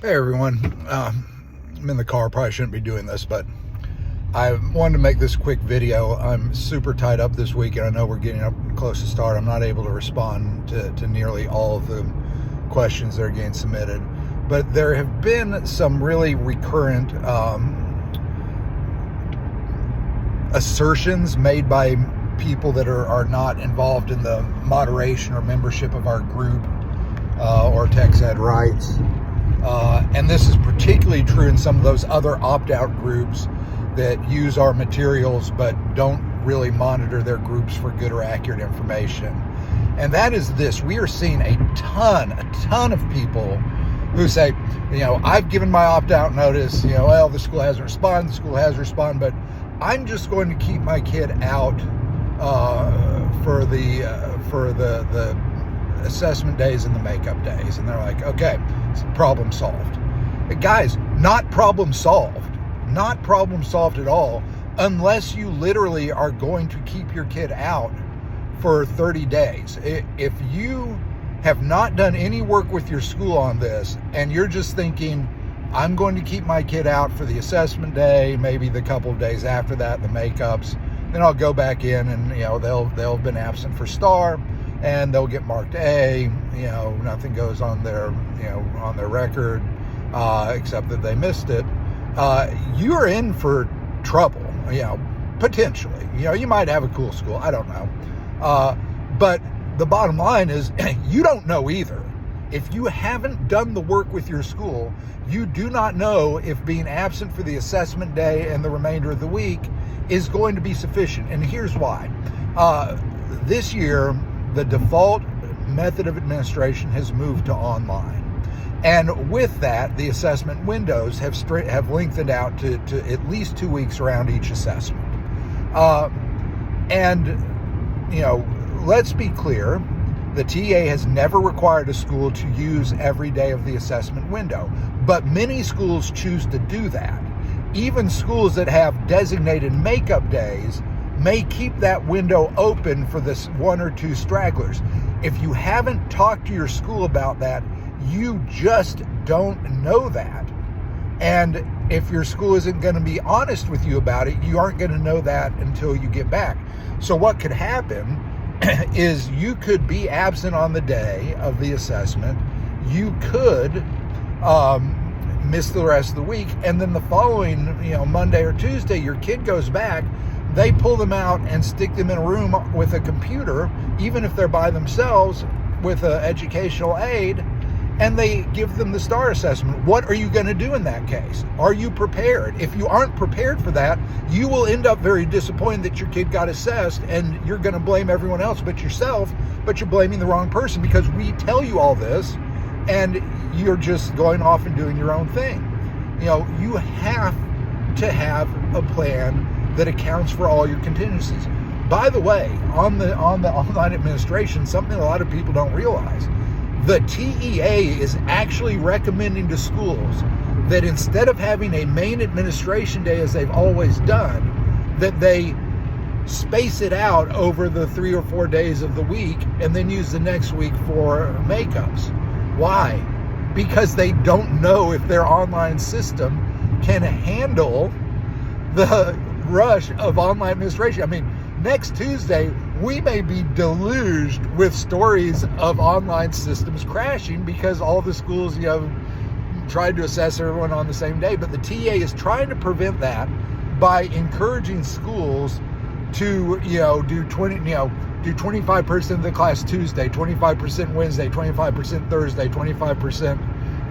Hey everyone, I'm in the car, probably shouldn't be doing this, but I wanted to make this quick video. I'm super tied up this week and I know we're getting up close to start. I'm not able to respond to nearly all of the questions that are getting submitted, but there have been some really recurrent assertions made by people that are not involved in the moderation or membership of our group or Tex Ed Rights. And this is particularly true in some of those other opt-out groups that use our materials but don't really monitor their groups for good or accurate information. And that is this: we are seeing a ton of people who say, I've given my opt-out notice, well, the school hasn't responded, but I'm just going to keep my kid out for the assessment days and the makeup days. And they're like, okay, problem solved. Guys, not problem solved at all, unless you literally are going to keep your kid out for 30 days. If you have not done any work with your school on this and you're just thinking, I'm going to keep my kid out for the assessment day, maybe the couple of days after that, the makeups, then I'll go back in and they'll have been absent for STAR and they'll get marked A. Nothing goes on their record except that they missed it. You're in for trouble, potentially. You might have a cool school, I don't know. But the bottom line is you don't know either. If you haven't done the work with your school, you do not know if being absent for the assessment day and the remainder of the week is going to be sufficient. And here's why. This year, the default method of administration has moved to online. And with that, the assessment windows have lengthened out to at least 2 weeks around each assessment. Let's be clear, the TA has never required a school to use every day of the assessment window, but many schools choose to do that. Even schools that have designated makeup days may keep that window open for this one or two stragglers. If you haven't talked to your school about that, you just don't know that. And if your school isn't going to be honest with you about it, you aren't going to know that until you get back. So what could happen is you could be absent on the day of the assessment. You could miss the rest of the week, and then the following Monday or Tuesday your kid goes back. They pull them out and stick them in a room with a computer, even if they're by themselves, with an educational aid, and they give them the STAR assessment. What are you going to do in that case? Are you prepared? If you aren't prepared for that, you will end up very disappointed that your kid got assessed, and you're going to blame everyone else but yourself, but you're blaming the wrong person because we tell you all this and you're just going off and doing your own thing. You have to have a plan that accounts for all your contingencies. By the way, on the online administration, something a lot of people don't realize, the TEA is actually recommending to schools that instead of having a main administration day as they've always done, that they space it out over the 3 or 4 days of the week and then use the next week for makeups. Why? Because they don't know if their online system can handle the rush of online administration. I mean, next Tuesday, we may be deluged with stories of online systems crashing because all the schools, tried to assess everyone on the same day. But the TA is trying to prevent that by encouraging schools to, do 25% of the class Tuesday, 25% Wednesday, 25% Thursday, 25%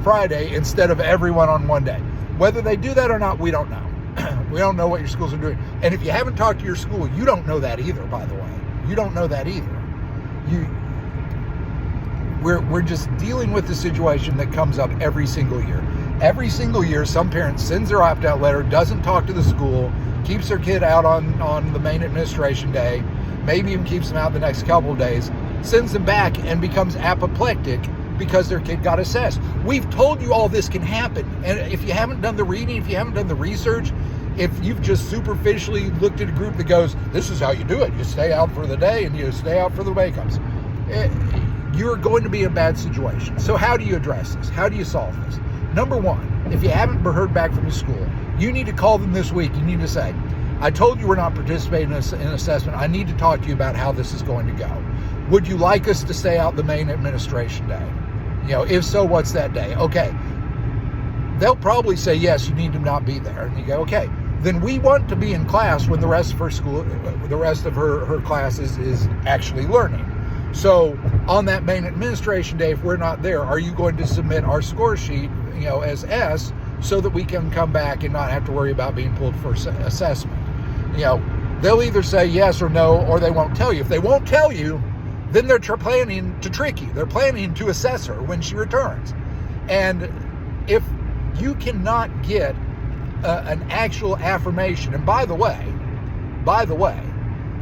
Friday, instead of everyone on one day. Whether they do that or not, we don't know. We don't know what your schools are doing. And if you haven't talked to your school, you don't know that either, by the way. You don't know that either. We're just dealing with the situation that comes up every single year. Every single year, some parent sends their opt-out letter, doesn't talk to the school, keeps their kid out on the main administration day, maybe even keeps them out the next couple of days, sends them back and becomes apoplectic because their kid got assessed. We've told you all this can happen. And if you haven't done the reading, if you haven't done the research, if you've just superficially looked at a group that goes, this is how you do it, you stay out for the day and you stay out for the makeups, you're going to be in a bad situation. So how do you address this? How do you solve this? number one, if you haven't heard back from the school, you need to call them this week. You need to say, I told you we're not participating in assessment. I need to talk to you about how this is going to go. Would you like us to stay out the main administration day? If so, what's that day? Okay. They'll probably say, yes, you need to not be there. And you go, okay, then we want to be in class when the rest of her classes is actually learning. So on that main administration day, if we're not there, are you going to submit our score sheet, as S, so that we can come back and not have to worry about being pulled for assessment? They'll either say yes or no, or they won't tell you. If they won't tell you, then they're planning to trick you. They're planning to assess her when she returns. And if you cannot get an actual affirmation, and by the way,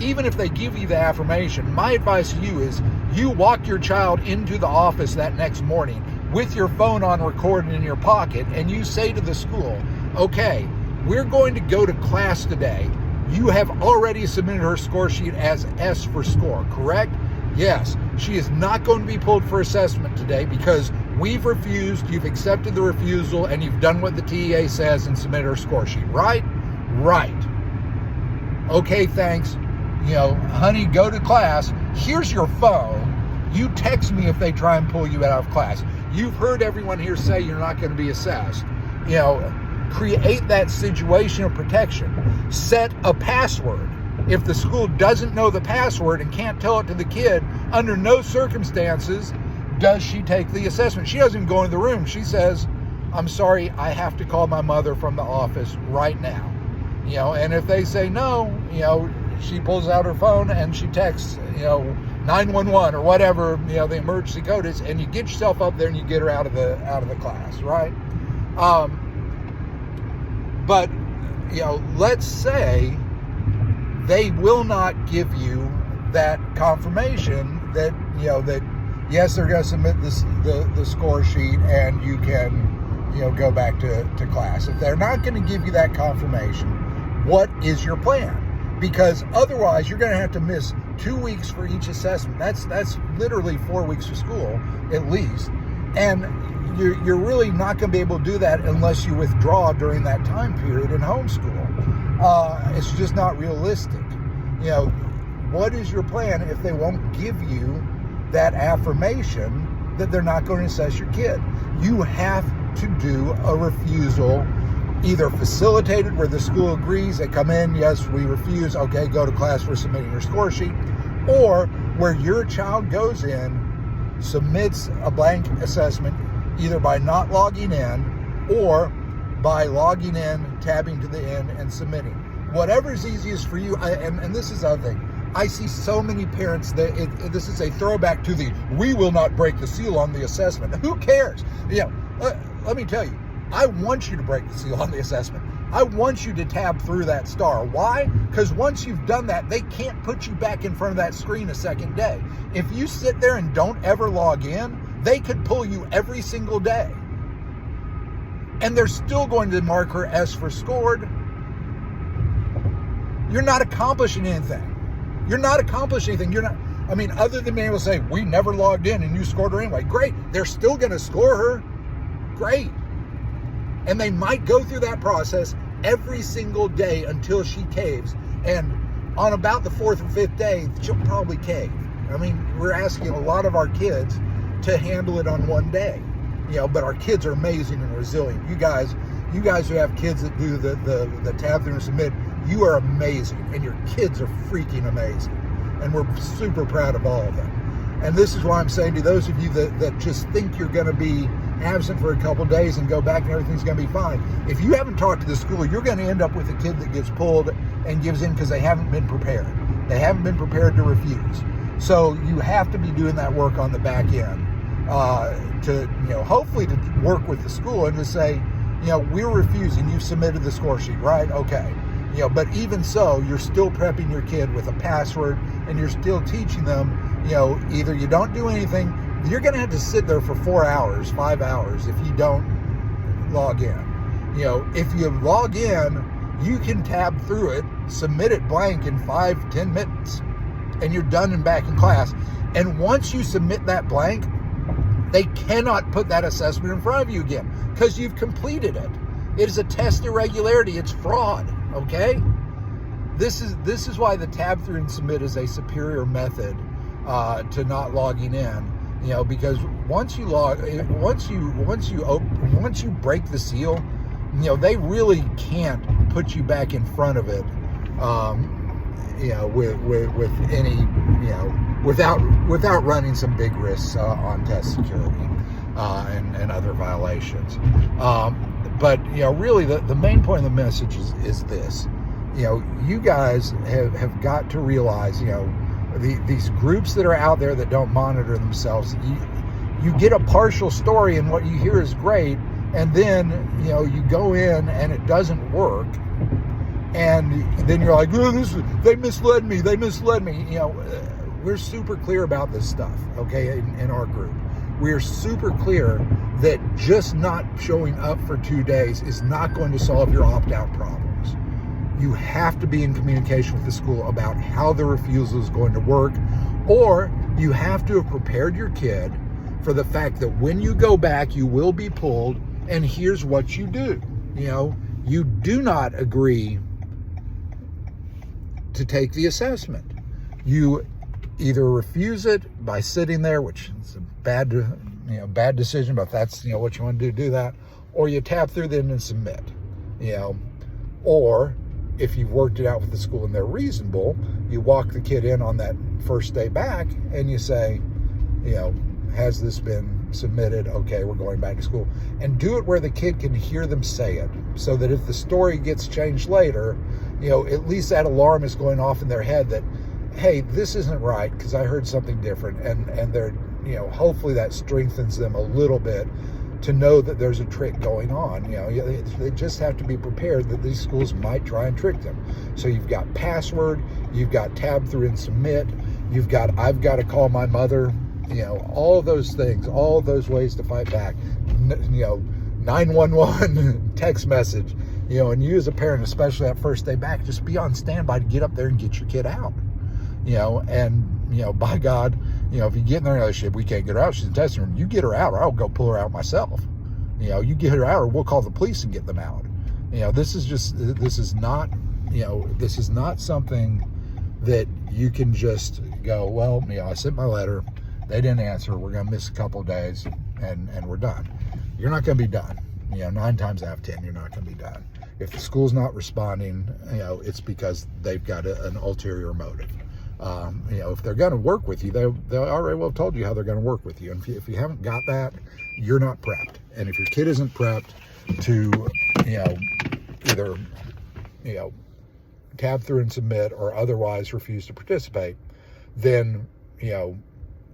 even if they give you the affirmation, my advice to you is you walk your child into the office that next morning with your phone on recording in your pocket, and you say to the school, okay, we're going to go to class today. You have already submitted her score sheet as S for score, correct? Yes, she is not going to be pulled for assessment today because we've refused, you've accepted the refusal, and you've done what the TEA says and submitted her score sheet, right? Right. Okay, thanks. Honey, go to class. Here's your phone. You text me if they try and pull you out of class. You've heard everyone here say you're not going to be assessed. Create that situation of protection. Set a password. If the school doesn't know the password and can't tell it to the kid, under no circumstances does she take the assessment. She doesn't even go into the room. She says, I'm sorry, I have to call my mother from the office right now. And if they say no, she pulls out her phone and she texts, 911 or whatever, the emergency code is, and you get yourself up there and you get her out of the class, right? But, let's say they will not give you that confirmation that, that yes, they're going to submit the score sheet and you can, go back to class. If they're not going to give you that confirmation, what is your plan? Because otherwise you're going to have to miss 2 weeks for each assessment. That's literally 4 weeks of school at least. And you're really not going to be able to do that unless you withdraw during that time period in homeschool. It's just not realistic. What is your plan if they won't give you that affirmation that they're not going to assess your kid? You have to do a refusal, either facilitated where the school agrees, they come in, yes, we refuse, okay, go to class for submitting your score sheet, or where your child goes in, submits a blank assessment, either by not logging in or by logging in, tabbing to the end, and submitting. Whatever is easiest for you, and this is the other thing. I see so many parents that this is a throwback to the, we will not break the seal on the assessment. Who cares? Let me tell you, I want you to break the seal on the assessment. I want you to tab through that star. Why? Because once you've done that, they can't put you back in front of that screen a second day. If you sit there and don't ever log in, they could pull you every single day. And they're still going to mark her S for scored. You're not accomplishing anything. You're not accomplishing anything. Other than being able to say, we never logged in and you scored her anyway. Great. They're still going to score her. Great. And they might go through that process every single day until she caves. And on about the 4th or 5th day, she'll probably cave. We're asking a lot of our kids to handle it on one day. But our kids are amazing and resilient. You guys who have kids that do the tab through and submit, you are amazing, and your kids are freaking amazing. And we're super proud of all of them. And this is why I'm saying to those of you that just think you're going to be absent for a couple days and go back and everything's going to be fine. If you haven't talked to the school, you're going to end up with a kid that gets pulled and gives in because they haven't been prepared. They haven't been prepared to refuse. So you have to be doing that work on the back end to hopefully to work with the school and to say, we're refusing. You've submitted the score sheet, right? Okay. But even so, you're still prepping your kid with a password, and you're still teaching them, either you don't do anything, you're going to have to sit there for 4 hours, 5 hours if you don't log in. If you log in, you can tab through it, submit it blank in 5-10 minutes, and you're done and back in class. And once you submit that blank, They cannot put that assessment in front of you again because you've completed it. It is a test irregularity. It's fraud, okay? This is why the tab through and submit is a superior method to not logging in. Because once you break the seal, they really can't put you back in front of it, with any, without running some big risks on test security and other violations. But really the main point of the message is this. You guys have got to realize, these groups that are out there that don't monitor themselves, you get a partial story and what you hear is great, and then you go in and it doesn't work, and then you're like, oh, they misled me. We're super clear about this stuff, okay, in our group. We're super clear that just not showing up for 2 days is not going to solve your opt-out problems. You have to be in communication with the school about how the refusal is going to work, or you have to have prepared your kid for the fact that when you go back, you will be pulled, and here's what you do. You do not agree to take the assessment. You either refuse it by sitting there, which is a bad decision, but if that's what you want to do that, or you tap through them and submit. Or if you've worked it out with the school and they're reasonable, you walk the kid in on that first day back and you say, has this been submitted? Okay, we're going back to school. And do it where the kid can hear them say it, so that if the story gets changed later, at least that alarm is going off in their head that, hey, this isn't right because I heard something different. And they're, hopefully that strengthens them a little bit to know that there's a trick going on. They just have to be prepared that these schools might try and trick them. So you've got password, you've got tab through and submit, you've got I've got to call my mother, all of those things, all of those ways to fight back. 911 text message, and you as a parent, especially that first day back, just be on standby to get up there and get your kid out. By God, if you get in their relationship, we can't get her out, she's in the testing room, you get her out or I'll go pull her out myself. You get her out or we'll call the police and get them out. This is not something that you can just go, well, I sent my letter, they didn't answer, we're going to miss a couple of days and we're done. You're not going to be done. 9 times out of 10, you're not going to be done. If the school's not responding, it's because they've got an ulterior motive. If they're going to work with you, they already well told you how they're going to work with you. And if you haven't got that, you're not prepped. And if your kid isn't prepped to, either, tab through and submit or otherwise refuse to participate, then,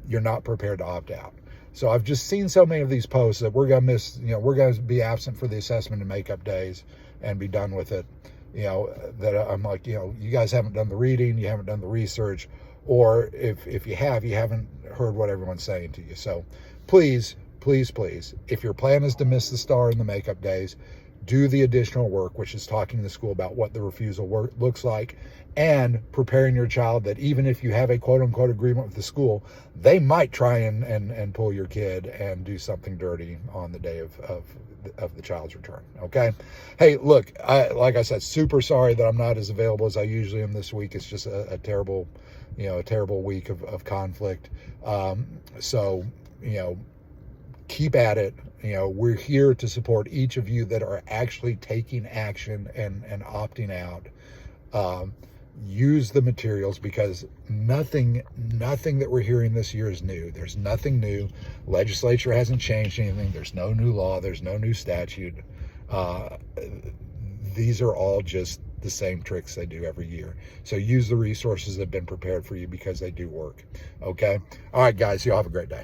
you're not prepared to opt out. So I've just seen so many of these posts that we're going to miss, we're going to be absent for the assessment and makeup days and be done with it. That I'm like, you guys haven't done the reading, you haven't done the research, or if you have, you haven't heard what everyone's saying to you. So please, if your plan is to miss the star and the makeup days, do the additional work, which is talking to the school about what the refusal work looks like, and preparing your child that even if you have a quote-unquote agreement with the school, they might try and pull your kid and do something dirty on the day of the child's return. Okay. Hey, look, like I said, super sorry that I'm not as available as I usually am this week. It's just a terrible week of conflict. So keep at it. We're here to support each of you that are actually taking action and opting out. Use the materials, because nothing that we're hearing this year is new. There's nothing new. Legislature hasn't changed anything. There's no new law. There's no new statute. These are all just the same tricks they do every year. So use the resources that have been prepared for you, because they do work. Okay. All right, guys, you all have a great day.